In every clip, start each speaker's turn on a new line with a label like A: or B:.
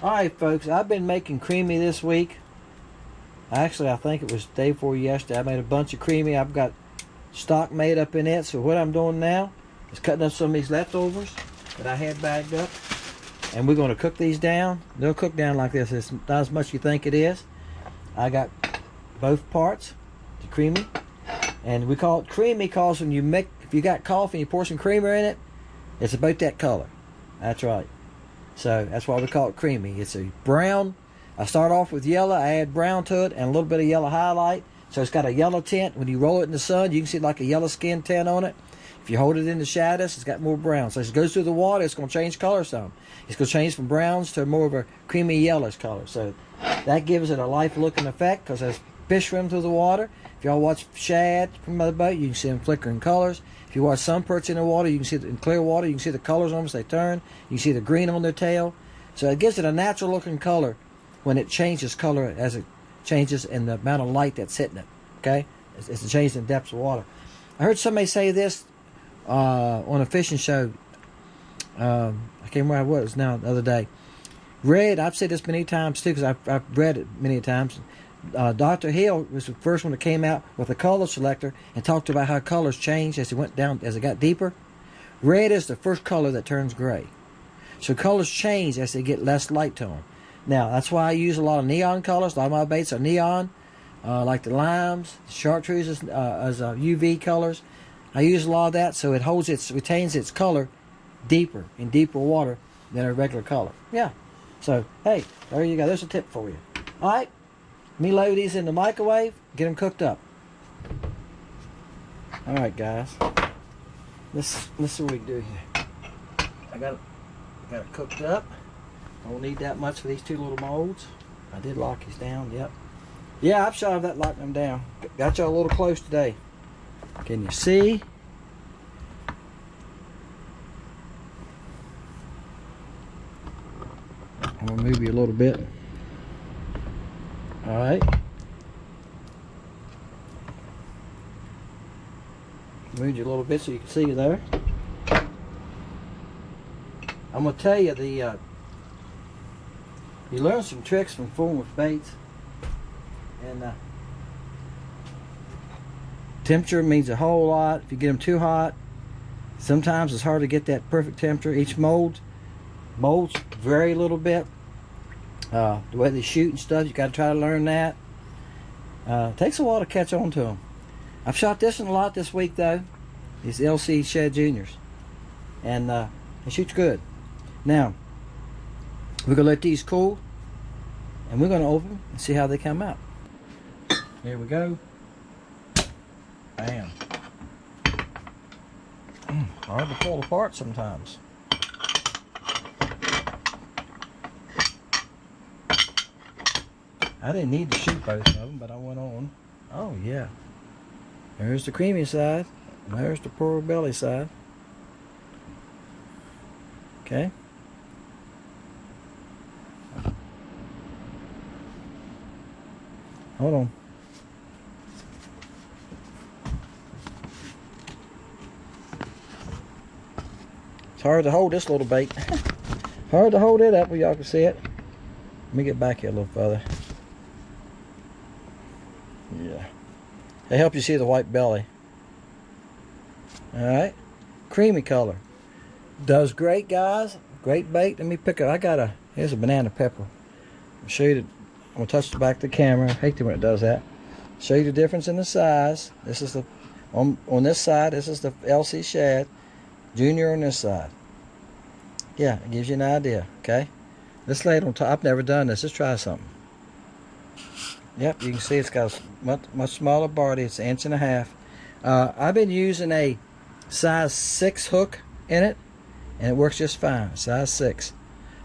A: Alright folks, I've been making creamy this week. Actually, I think it was the day before yesterday. I made a bunch of creamy. I've got stock made up in it. So what I'm doing now is cutting up some of these leftovers that I had bagged up. And we're going to cook these down. They'll cook down like this. It's not as much as you think it is. I got both parts, the creamy. And we call it creamy because when you make, if you got coffee and you pour some creamer in it, it's about that color. That's right. So that's why we call it creamy. It's a brown. I start off with yellow. I add brown to it and a little bit of yellow highlight. So it's got a yellow tint. When you roll it in the sun, you can see like a yellow skin tint on it. If you hold it in the shadows, it's got more brown. So as it goes through the water, it's going to change color some. It's going to change from browns to more of a creamy yellowish color. So that gives it a life looking effect because there's fish swim through the water. If y'all watch shad from the boat, you can see them flickering colors. If you watch some perch in the water, you can see in clear water, you can see the colors on them as they turn. You can see the green on their tail. So it gives it a natural looking color when it changes color as it changes in the amount of light that's hitting it. Okay? It's a change in depth of water. I heard somebody say this on a fishing show. I can't remember what it was now the other day. Red, I've said this many times too because I've read it many times. Dr. Hill was the first one that came out with a color selector and talked about how colors change as it went down, as it got deeper. Red is the first color that turns gray. So colors change as they get less light to them. Now, that's why I use a lot of neon colors. A lot of my baits are neon, like the limes, the chartreuses as UV colors. I use a lot of that so it retains its color deeper, in deeper water than a regular color. Yeah. So, hey, there you go. There's a tip for you. All right. Let me load these in the microwave, get them cooked up. All right, guys. Let's see what we can do here. I got it cooked up. Don't need that much for these two little molds. I did lock these down. Yep. Yeah, I've shoved that, locked them down. Got y'all a little close today. Can you see? I'm gonna move you a little bit. All right. Move you a little bit so you can see there. I'm gonna tell you you learn some tricks from fooling with baits, and temperature means a whole lot. If you get them too hot, sometimes it's hard to get that perfect temperature. Each molds vary a little bit. The way they shoot and stuff, you got to try to learn that. It takes a while to catch on to them. I've shot this one a lot this week though. These LC Shad Juniors, and it shoots good. Now we're gonna let these cool, and we're gonna open them and see how they come out. Here we go. Bam. Hard to pull apart sometimes. I didn't need to shoot both of them, but I went on. Oh yeah. There's the creamy side. And there's the poor belly side. Okay. Hold on. It's hard to hold this little bait. Hard to hold it up where y'all can see it. Let me get back here a little further. Yeah. They help you see the white belly. Alright. Creamy color. Does great, guys. Great bait. Let me pick up. Here's a banana pepper. I'll show you I'm going to touch the back of the camera. I hate it when it does that. Show you the difference in the size. This is on this side, this is the LC Shad Jr. on this side. Yeah, it gives you an idea. Okay. Let's lay it on top. I've never done this. Let's try something. Yep, you can see it's got a much smaller body. It's 1.5 inches. I've been using a size 6 hook in it, and it works just fine. Size 6.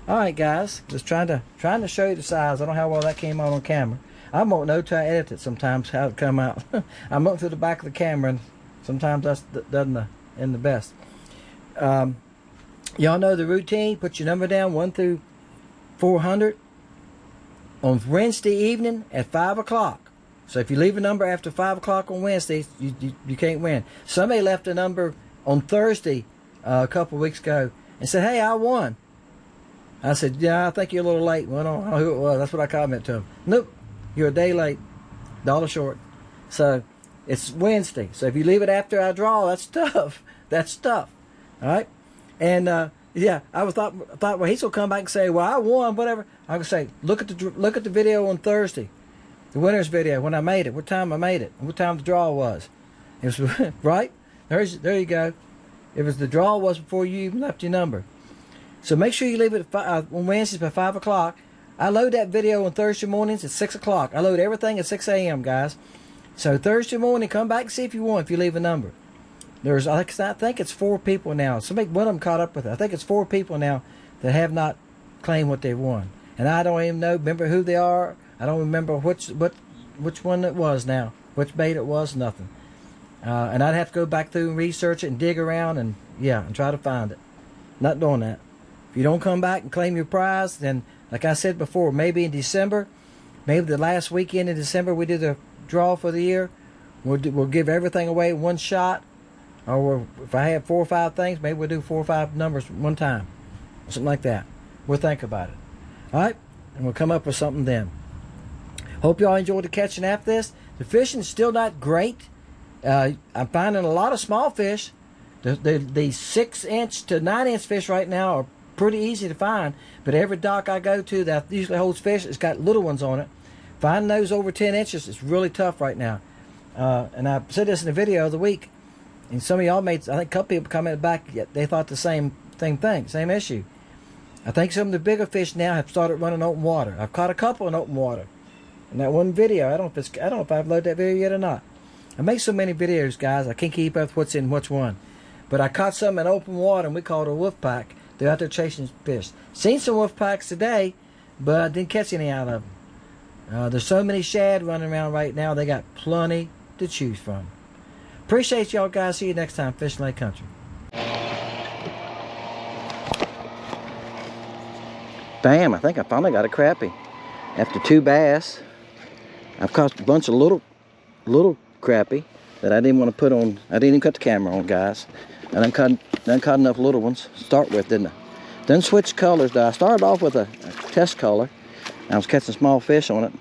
A: All right, guys, just trying to show you the size. I don't know how well that came out on camera. I won't know till I edit it sometimes how it come out. I'm looking through the back of the camera, and sometimes that doesn't end the best. Y'all know the routine. Put your number down 1 through 400 on Wednesday evening at 5 o'clock. So if you leave a number after 5 o'clock on Wednesday, you can't win. Somebody left a number on Thursday a couple of weeks ago and said, "Hey, I won." I said, "Yeah, I think you're a little late." Well, I don't know who it was. That's what I commented to him. "Nope, you're a day late, $1 short." So it's Wednesday. So if you leave it after I draw, that's tough. That's tough. All right. And yeah, I thought, well, he's gonna come back and say, "Well, I won, whatever." I would say, look at the video on Thursday, the winner's video when I made it, what time I made it, and what time the draw was. It was right. There you go. It was the draw was before you even left your number. So make sure you leave it on Wednesdays by 5 o'clock. I load that video on Thursday mornings at 6 o'clock. I load everything at 6 a.m., guys. So Thursday morning, come back and see if you won, if you leave a number. I think it's 4 people now. One of them caught up with it. I think it's 4 people now that have not claimed what they've won. And I don't even remember who they are. I don't remember which one it was now, which bait it was, nothing. And I'd have to go back through and research it and dig around and try to find it. Not doing that. If you don't come back and claim your prize, then, like I said before, maybe in December, maybe the last weekend in December we do the draw for the year. We'll give everything away one shot. Or if I have 4 or 5 things, maybe we'll do 4 or 5 numbers one time. Something like that. We'll think about it. Alright? And we'll come up with something then. Hope y'all enjoyed the catching after this. The fishing is still not great. I'm finding a lot of small fish. The 6-inch to 9-inch fish right now are pretty easy to find. But every dock I go to that usually holds fish, it's got little ones on it. Finding those over 10 inches is really tough right now. And I said this in the video of the week. And some of y'all I think a couple people commented back, they thought the same thing, same issue. I think some of the bigger fish now have started running open water. I've caught a couple in open water. In that one video, I don't know if I've loaded that video yet or not. I make so many videos, guys, I can't keep up with what's in which one. But I caught some in open water, and we called it a wolf pack. They're out there chasing fish. Seen some wolf packs today, but I didn't catch any out of them. There's so many shad running around right now, they got plenty to choose from. Appreciate y'all guys. See you next time, Fishing Lake Country. Bam, I think I finally got a crappie. After 2 bass, I've caught a bunch of little crappie that I didn't want to put on. I didn't even cut the camera on, guys. And I done caught enough little ones to start with, didn't I? Then switched colors. I started off with a test color. I was catching small fish on it.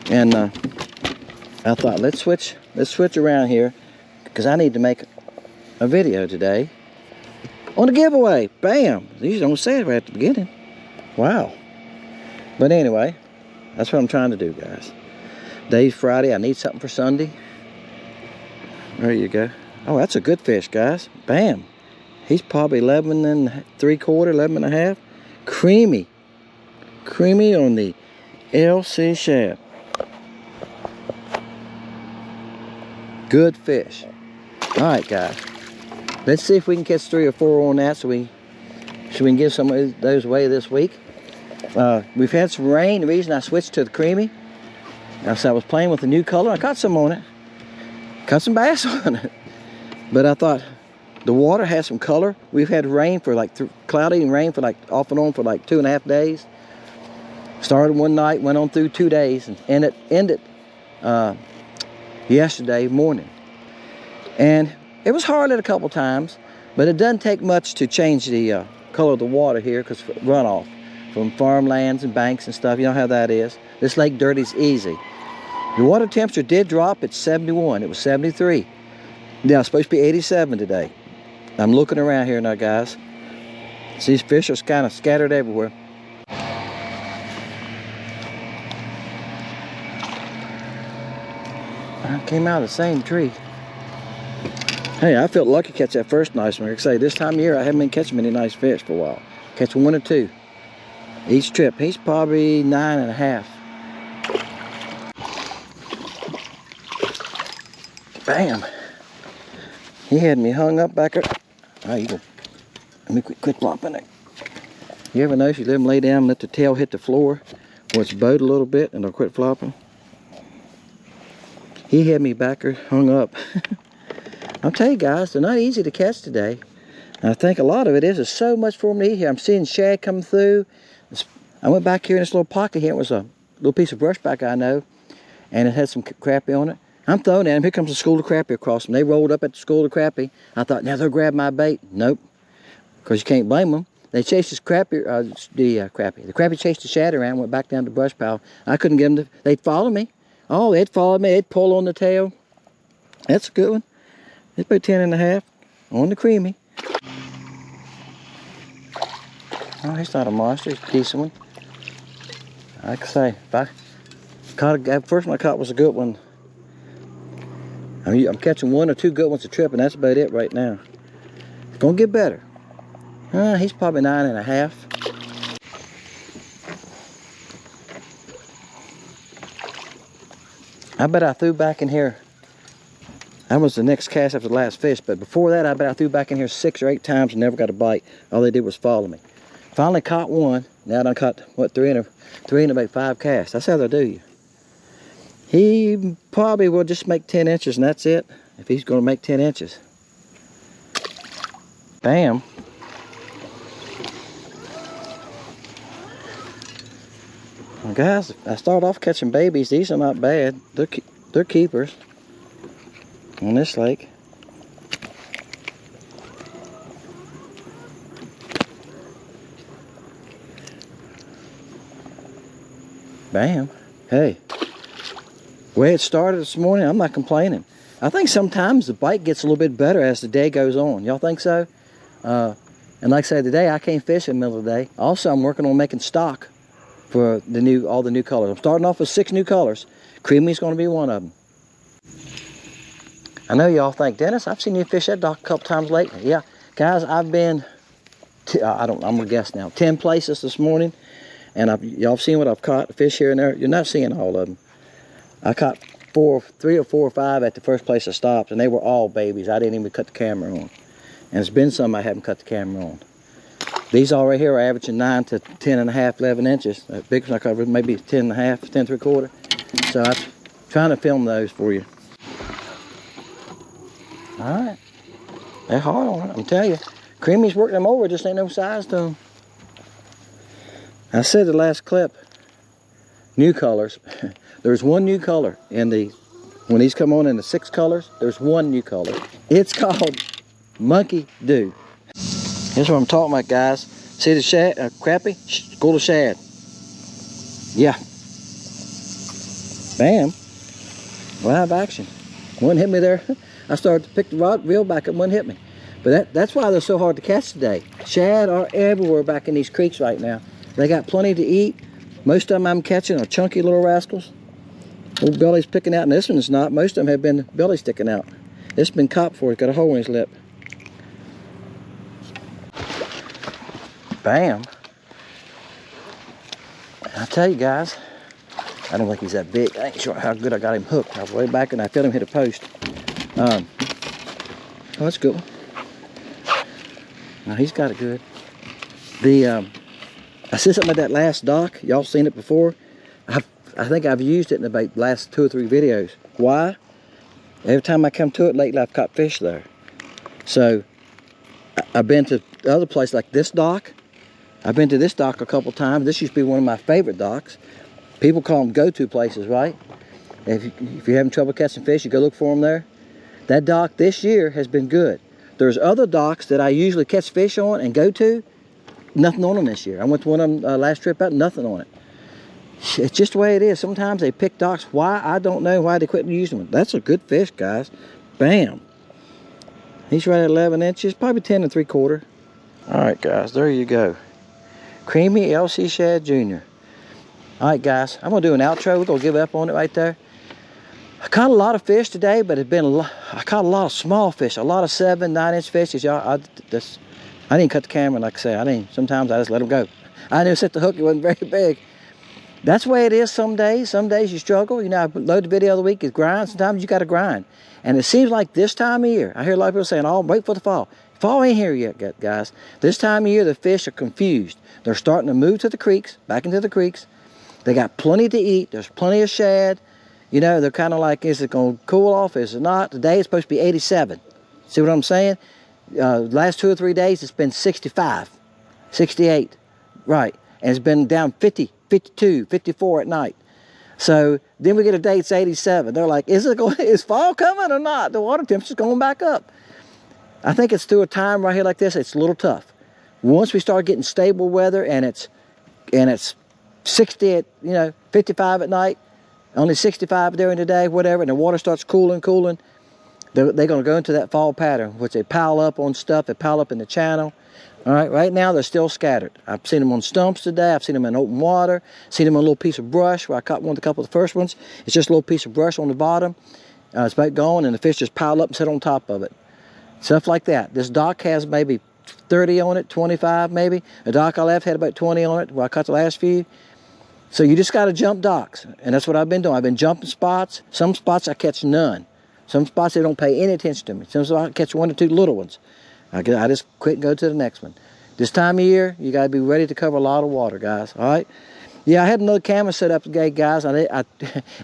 A: And I thought, let's switch around here, because I need to make a video today on a giveaway. Bam! These don't say it right at the beginning. Wow. But anyway, that's what I'm trying to do, guys. Today's Friday. I need something for Sunday. There you go. Oh, that's a good fish, guys. Bam! He's probably 11 3/4, 11 and a half. Creamy on the LC Shad. Good fish. All right, guys. Let's see if we can catch 3 or 4 on that, so we can give some of those away this week. We've had some rain. The reason I switched to the creamy, I was playing with a new color. I caught some on it. Caught some bass on it. But I thought the water has some color. We've had rain for like cloudy and rain for like off and on for like 2.5 days. Started one night, went on through 2 days, and it ended yesterday morning. And it was hard at a couple times, but it doesn't take much to change the color of the water here, because runoff from farmlands and banks and stuff, you know how that is. This lake dirty's easy. The water temperature did drop at 71. It was 73. Now it's supposed to be 87 today. I'm looking around here now, guys. These fish are kind of scattered everywhere. I came out of the same tree. Hey, I felt lucky to catch that first nice one. Like I say, this time of year I haven't been catching many nice fish for a while. Catch 1 or 2 each trip. He's probably 9 and a half. Bam! He had me hung up back there. Oh, you go. Let me quit flopping it. You ever notice you let them lay down and let the tail hit the floor, or it's bowed a little bit, and they'll quit flopping? He had me back there hung up. I'll tell you guys, they're not easy to catch today. And I think a lot of it is so much for them to eat here. I'm seeing shad come through. I went back here in this little pocket here. It was a little piece of brush back I know. and it had some crappie on it. I'm throwing at them. Here comes a school of crappie across them. They rolled up at the school of crappie. I thought, now they'll grab my bait. Nope, because you can't blame them. They chased this crappie, the crappie chased the shad around, went back down the brush pile. I couldn't get them to, they'd follow me. Oh, they'd follow me, they'd pull on the tail. That's a good one. It's about 10.5 on the creamy. Oh, he's not a monster, he's a decent one. Like I say, if I caught the first one I caught was a good one. I'm catching 1 or 2 good ones a trip, and that's about it right now. It's gonna get better. He's probably 9.5. I bet I threw back in here. That was the next cast after the last fish, but before that I bet I threw back in here 6 or 8 times and never got a bite. All they did was follow me. Finally caught one. Now I done caught, what, 3 in about 5 casts. That's how they'll do you. He probably will just make 10 inches and that's it, if he's gonna make 10 inches. Bam. Well, guys, I started off catching babies. These are not bad. They're keepers on this lake. Bam. Hey, the way it started this morning, I'm not complaining. I think sometimes the bite gets a little bit better as the day goes on. Y'all think so? And like I said, today I can't fish in the middle of the day. Also, I'm working on making stock for all the new colors. I'm starting off with 6 new colors. Creamy's going to be one of them. I know y'all think, Dennis, I've seen you fish that dock a couple times lately. Yeah, guys, I've been, I'm gonna guess now, 10 places this morning, and y'all seen what I've caught, fish here and there. You're not seeing all of them. I caught 3 or 4 or 5 at the first place I stopped, and they were all babies. I didn't even cut the camera on. And there's been some I haven't cut the camera on. These all right here are averaging 9 to 10.5, 11 inches. The biggest one I covered maybe 10.5, 10.75. So I'm trying to film those for you. All right, they're hard on it, I'm telling you. Creamy's working them over, just ain't no size to them. I said the last clip, new colors. There's one new color in when these come on in the 6 colors, there's one new color. It's called Monkey Dew. Here's what I'm talking about, guys. See the shad, crappie? School of shad. Yeah. Bam. Live action. One hit me there. I started to pick the reel back up, one hit me. But that's why they're so hard to catch today. Shad are everywhere back in these creeks right now. They got plenty to eat. Most of them I'm catching are chunky little rascals. Little bellies picking out, and this one's not. Most of them have been belly sticking out. This has been caught before. He's got a hole in his lip. Bam. I tell you guys, I don't think he's that big. I ain't sure how good I got him hooked. I was way back and I felt him hit a post. Oh, that's a good one. Now he's got it good. I said something about that last dock. Y'all seen it before. I think I've used it in about the last 2 or 3 videos. Why? Every time I come to it lately, I've caught fish there. So I've been to other places like this dock. I've been to this dock a couple times. This used to be one of my favorite docks. People call them go-to places, right? If you're having trouble catching fish, you go look for them there. That dock this year has been good. There's other docks that I usually catch fish on and go to. Nothing on them this year. I went to one of them last trip out, nothing on it. It's just the way it is. Sometimes they pick docks. Why? I don't know why they quit using them. That's a good fish, guys. Bam. He's right at 11 inches, probably 10 3/4. All right, guys, there you go. Creamy LC Shad Jr. All right, guys, I'm gonna do an outro. We're gonna give up on it right there. I caught a lot of fish today, but I caught a lot of small fish, a lot of 7, 9 inch fishes. Y'all, I didn't cut the camera, like I say. Sometimes I just let them go. I didn't set the hook, it wasn't very big. That's the way it is some days. Some days you struggle. You know, I load the video of the week, is grind. Sometimes you got to grind. And it seems like this time of year, I hear a lot of people saying, oh, wait for the fall. Fall ain't here yet, guys. This time of year, the fish are confused. They're starting to move to the creeks, back into the creeks. They got plenty to eat. There's plenty of shad. You know, they're kind of like, is it going to cool off? Is it not? Today it's supposed to be 87. See what I'm saying? Last 2 or 3 days, it's been 65, 68. Right. And it's been down 50, 52, 54 at night. So then we get a day, it's 87. They're like, is fall coming or not? The water temperature's going back up. I think it's through a time right here like this, it's a little tough. Once we start getting stable weather and it's 60 at, 55 at night, only 65 during the day, whatever, and the water starts cooling, they're going to go into that fall pattern, which they pile up on stuff, they pile up in the channel. All right, right now they're still scattered. I've seen them on stumps today. I've seen them in open water. Seen them on a little piece of brush where I caught a couple of the first ones. It's just a little piece of brush on the bottom. It's about gone, and the fish just pile up and sit on top of it. Stuff like that. This dock has maybe 30 on it, 25 maybe. The dock I left had about 20 on it where I caught the last few. So you just got to jump docks, and that's what I've been doing. I've been jumping spots. Some spots I catch none. Some spots they don't pay any attention to me. Some spots I catch 1 or 2 little ones. I just quit and go to the next one. This time of year, you got to be ready to cover a lot of water, guys. All right? Yeah, I had another camera set up today, guys.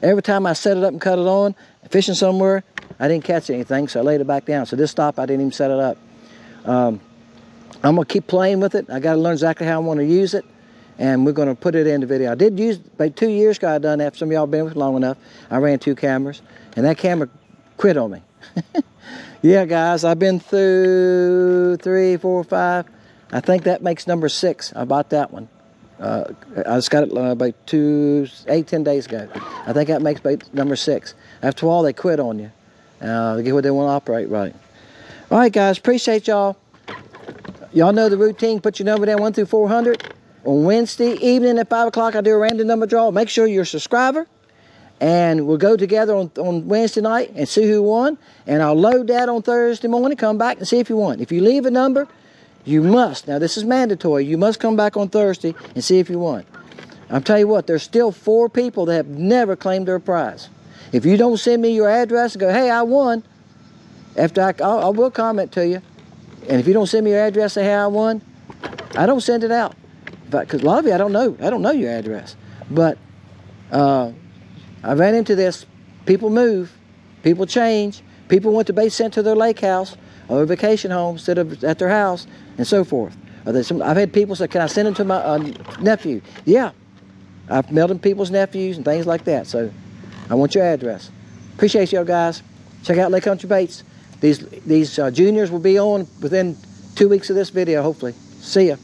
A: Every time I set it up and cut it on, fishing somewhere, I didn't catch anything, so I laid it back down. So this stop, I didn't even set it up. I'm going to keep playing with it. I got to learn exactly how I want to use it, and we're going to put it in the video. I did use, about 2 years ago I done that. Some of y'all been with me long enough. I ran 2 cameras, and that camera quit on me. Yeah, guys, I've been through 3, 4, 5. I think that makes number 6. I bought that one. I just got it about 8, 10 days ago. I think that makes number 6. After all, they quit on you. They get what they want to operate right. All right, guys, appreciate y'all. Y'all know the routine. Put your number down 1 through 400. On Wednesday evening at 5 o'clock, I do a random number draw. Make sure you're a subscriber. And we'll go together on Wednesday night and see who won. And I'll load that on Thursday morning, come back and see if you won. If you leave a number, you must. Now, this is mandatory. You must come back on Thursday and see if you won. I'll tell you what, there's still 4 people that have never claimed their prize. If you don't send me your address and go, hey, I won, after I will comment to you. And if you don't send me your address and say, hey, I won, I don't send it out. Because a lot of you, I don't know your address. But I ran into this. People move. People change. People went to base sent to their lake house or a vacation home instead of at their house and so forth. I've had people say, can I send them to my nephew? Yeah. I've mailed them people's nephews and things like that. So I want your address. Appreciate y'all, guys. Check out Lake Country Baits. These juniors will be on within 2 weeks of this video, hopefully. See ya.